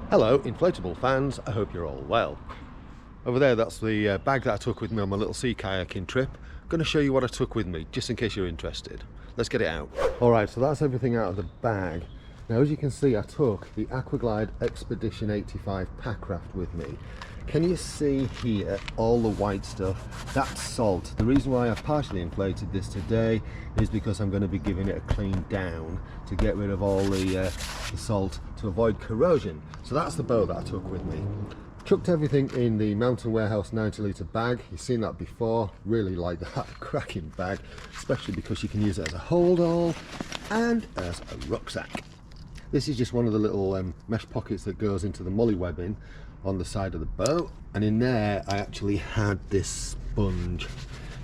Hello inflatable fans, I hope you're all well. Over there, that's the bag that I took with me on my little sea kayaking trip. I'm going to show you what I took with me, just in case you're interested. Let's get it out. Alright, so that's everything out of the bag. Now as you can see, I took the Aquaglide Expedition 85 Packraft with me. Can you see here all the white stuff? That's salt. The reason why I've partially inflated this today is because I'm going to be giving it a clean down to get rid of all the salt to avoid corrosion. So that's the boat that I took with me. Chucked everything in the Mountain Warehouse 90-litre bag. You've seen that before. Really like that cracking bag, especially because you can use it as a hold-all and as a rucksack. This is just one of the little mesh pockets that goes into the molly webbing on the side of the boat, and in there I actually had this sponge.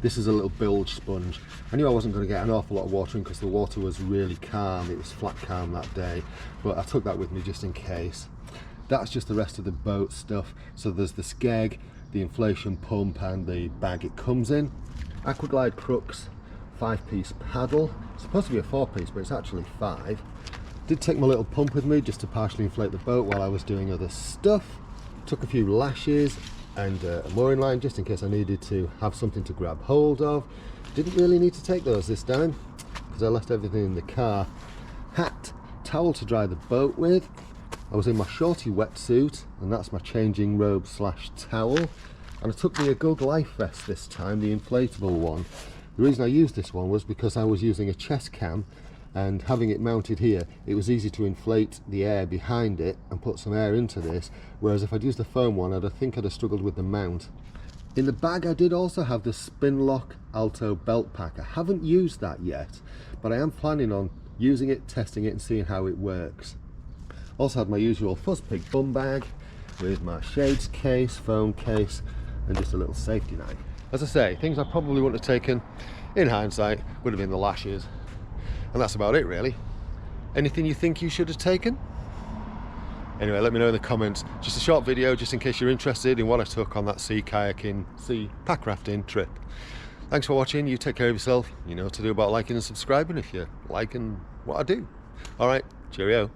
This is a little bilge sponge. I knew I wasn't going to get an awful lot of water in because the water was really calm. It was flat calm that day, but I took that with me just in case. That's just the rest of the boat stuff. So there's the skeg, the inflation pump, and the bag it comes in. Aquaglide Crux 5-piece paddle. It's supposed to be a 4-piece, but it's actually 5. Did take my little pump with me just to partially inflate the boat while I was doing other stuff. Took a few lashes and a mooring line just in case I needed to have something to grab hold of. Didn't really need to take those this time because I left everything in the car. Hat, towel to dry the boat with. I was in my shorty wetsuit, and that's my changing robe / towel. And I took the Agug life vest this time, the inflatable one. The reason I used this one was because I was using a chest cam, and having it mounted here, it was easy to inflate the air behind it and put some air into this, whereas if I'd used the foam one, I think I'd have struggled with the mount. In the bag I did also have the Spinlock Alto belt pack. I haven't used that yet, but I am planning on using it, testing it and seeing how it works. Also had my usual Fuzzpig bum bag with my shades case, phone case, and just a little safety knife. As I say, things I probably wouldn't have taken, in hindsight, would have been the lashes. And that's about it really. Anything you think you should have taken? Anyway, let me know in the comments. Just a short video just in case you're interested in what I took on that sea packrafting trip. Thanks for watching. You take care of yourself. You know what to do about liking and subscribing if you're liking what I do. Alright, cheerio.